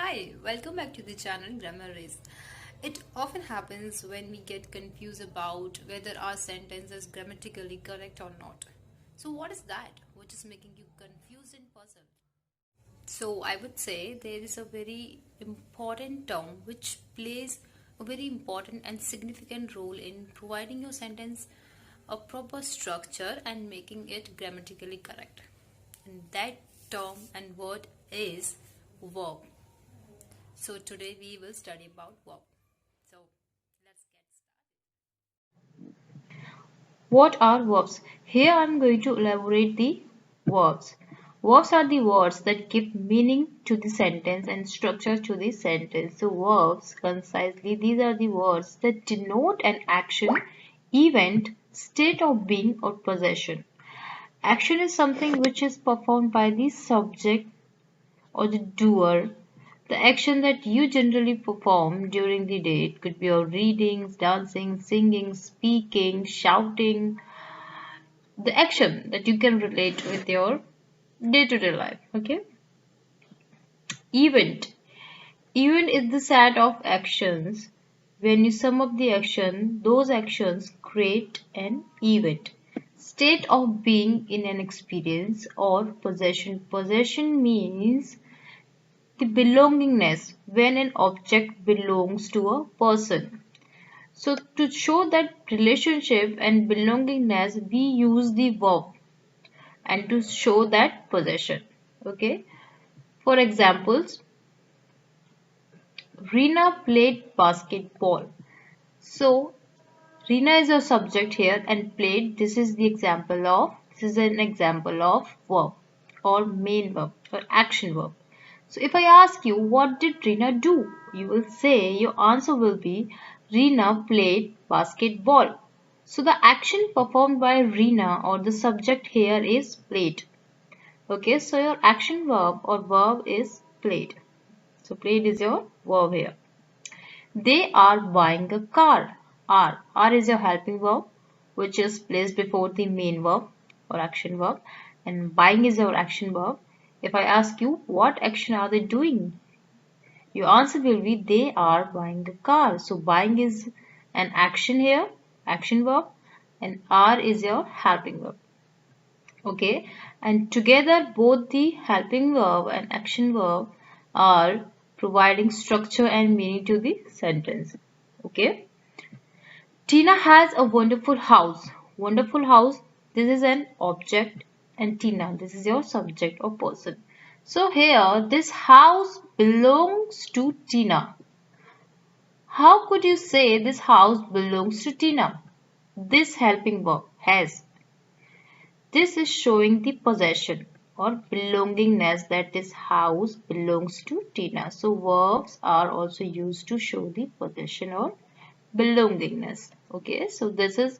Hi, welcome back to the channel Grammar Race. It often happens when we get confused about whether our sentence is grammatically correct or not. So, what is that which is making you confused and puzzled? So, I would say there is a very important term which plays a very important and significant role in providing your sentence a proper structure and making it grammatically correct. And that term and word is verb. So today we will study about verb. So let's get started. What are verbs? Here I am going to elaborate the verbs. Verbs are the words that give meaning to the sentence and structure to the sentence. So verbs, concisely, these are the words that denote an action, event, state of being or possession. Action is something which is performed by the subject or the doer. The action that you generally perform during the day, it could be your reading, dancing, singing, speaking, shouting, the action that you can relate with your day-to-day life. Okay. Event. Event is the set of actions. When you sum up the action, those actions create an event. State of being in an experience or possession. Possession means the belongingness when an object belongs to a person. So to show that relationship and belongingness, we use the verb and to show that possession. Okay. For examples, Rina played basketball. So Rina is a subject here and played. This is an example of verb or main verb or action verb. So if I ask you, what did Rina do? You will say your answer will be Rina played basketball. So the action performed by Rina or the subject here is played. Okay, so your action verb or verb is played. So played is your verb here. They are buying a car. R is your helping verb which is placed before the main verb or action verb, and buying is your action verb. If I ask you what action are they doing, your answer will be they are buying a car. So buying is an action here, action verb, and R is your helping verb. Okay, and together both the helping verb and action verb are providing structure and meaning to the sentence. Okay, Tina has a wonderful house. Wonderful house, this is an object, and Tina, this is your subject or person. So here this house belongs to Tina. How could you say this house belongs to Tina? This helping verb has. This is showing the possession or belongingness that this house belongs to Tina. So verbs are also used to show the possession or belongingness. Okay, so this is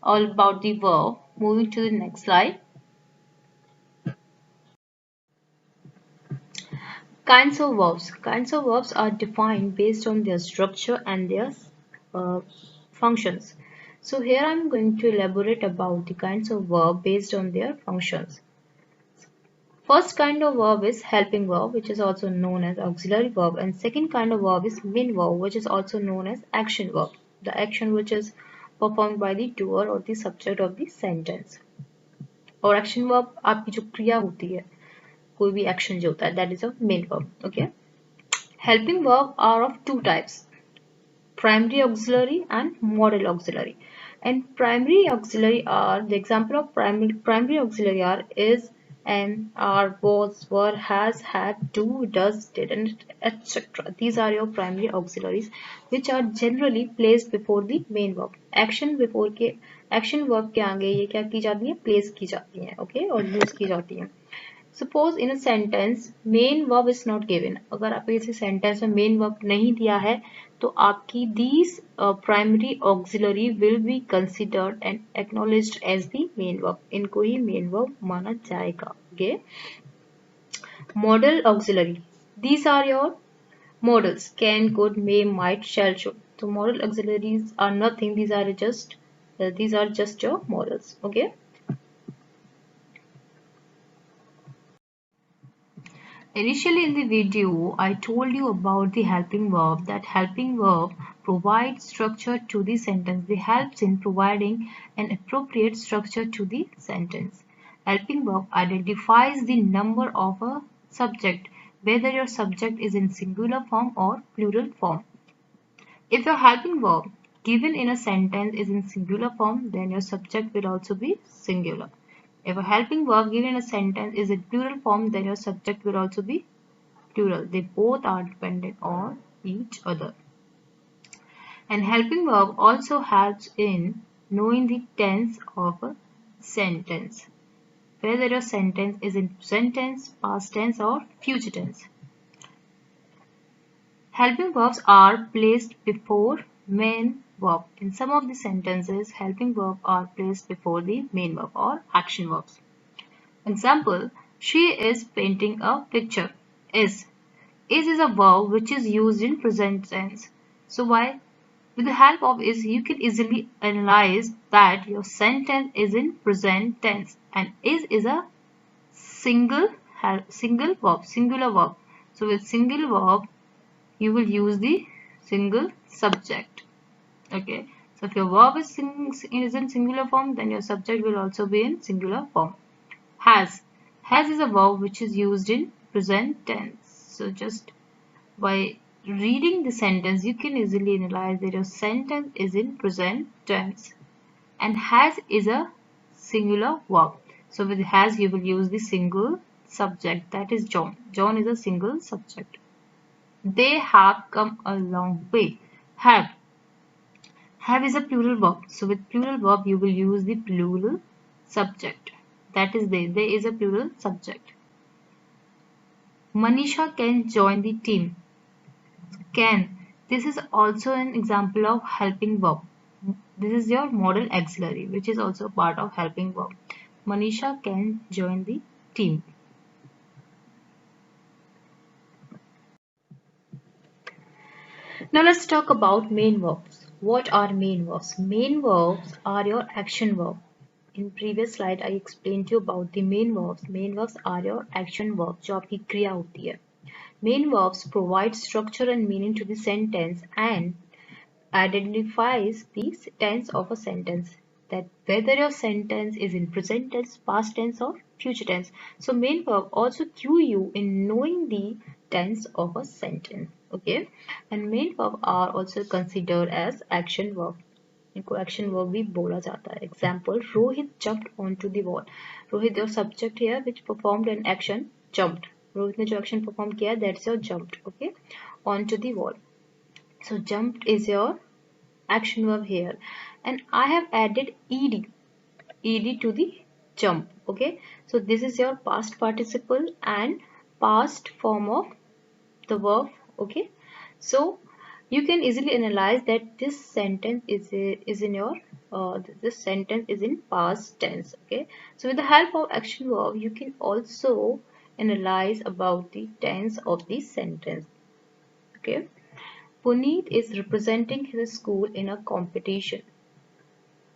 all about the verb. Moving to the next slide. Kinds of verbs. Kinds of verbs are defined based on their structure and their uh, functions. So here I am going to elaborate about the kinds of verb based on their functions. First kind of verb is helping verb, which is also known as auxiliary verb, and second kind of verb is main verb, which is also known as action verb, the action which is performed by the doer or the subject of the sentence. और action verb आपकी जो क्रिया होती है, कोई भी action जो होता है, that is a main verb. Okay. Helping verb are of two types: primary auxiliary and modal auxiliary. And primary auxiliary are, the example of primary auxiliary are is, and, are, was, were, has, had, do, does, did, and etc. These are your primary auxiliaries which are generally placed before the main verb. Action before के action verb के आगे ये क्या की जाती है, place की जाती है. Okay, और use की जाती है. Suppose in a sentence main verb is not given. अगर आपको इस sentence में main verb नहीं दिया है तो आपकी these primary auxiliary will be considered and acknowledged as the main verb. इनको ही main verb माना जाएगा. Okay. Modal auxiliary. These are your modals: can, could, may, might, shall, should. So modal auxiliaries are nothing. These are just your modals. Okay. Initially in the video, I told you about the helping verb. That helping verb provides structure to the sentence. They helps in providing an appropriate structure to the sentence. Helping verb identifies the number of a subject, whether your subject is in singular form or plural form. If your helping verb given in a sentence is in singular form, then your subject will also be singular. If a helping verb given in a sentence is in plural form, then your subject will also be plural. They both are dependent on each other. And helping verb also helps in knowing the tense of a sentence, whether your sentence is in present tense, past tense or future tense. Helping verbs are placed before main verb. In some of the sentences, helping verbs are placed before the main verb or action verbs. Example, she is painting a picture. Is a verb which is used in present tense. So why? With the help of is, you can easily analyze that your sentence is in present tense and is a single singular verb. So with single verb, you will use the single subject. Okay. So if your verb is in singular form, then your subject will also be in singular form. Has. Has is a verb which is used in present tense. So just by reading the sentence, you can easily analyze that your sentence is in present tense. And has is a singular verb. So with has, you will use the single subject, that is John. John is a single subject. They have come a long way. Have. Have is a plural verb. So with plural verb, you will use the plural subject. That is they. They is a plural subject. Manisha can join the team. Can. This is also an example of helping verb. This is your modal auxiliary, which is also part of helping verb. Manisha can join the team. Now let's talk about main verbs. What are main verbs? Main verbs are your action verb. In previous slide I explained to you about the main verbs. Main verbs are your action verb जो आपकी क्रिया होती है. Main verbs provide structure and meaning to the sentence and identifies the tense of a sentence, that whether your sentence is in present tense, past tense or future tense. So main verb also cue you in knowing the tense of a sentence. Okay, and main verb are also considered as action verb. इनको action verb भी बोला जाता है. Example, Rohit jumped onto the wall. Rohit, your subject here which performed an action, jumped. Rohit ने जो action perform किया, that's your jumped. Okay, onto the wall. So jumped is your action verb here, and I have added ed to the jump. Okay, so this is your past participle and past form of the verb. Okay, so you can easily analyze that this sentence is in your this sentence is in past tense. Okay, so with the help of action verb, you can also analyze about the tense of the sentence. Okay, Puneet is representing his school in a competition.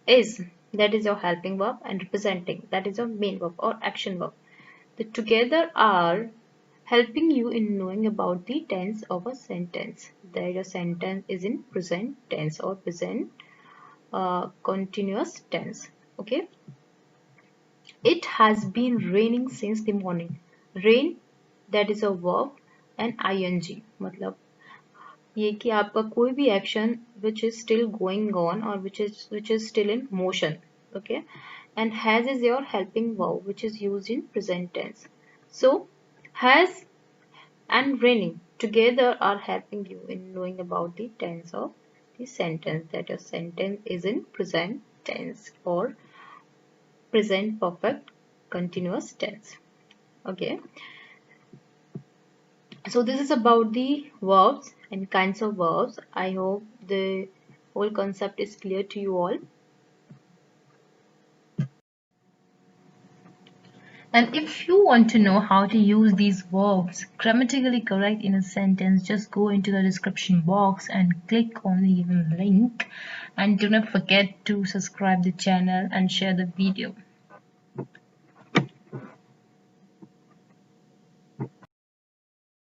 Is, that is your helping verb, and representing, that is your main verb or action verb. The together are helping you in knowing about the tense of a sentence. There your sentence is in present tense or present continuous tense. Okay. It has been raining since the morning. Rain, that is a verb, and ing मतलब ये कि आपका कोई भी action which is still going on or which is still in motion. Okay, and has is your helping verb which is used in present tense. So has and raining together are helping you in knowing about the tense of the sentence, that your sentence is in present tense or present perfect continuous tense. Okay, so this is about the verbs and kinds of verbs. I hope the whole concept is clear to you all. And if you want to know how to use these verbs grammatically correct in a sentence, just go into the description box and click on the given link. And do not forget to subscribe the channel and share the video.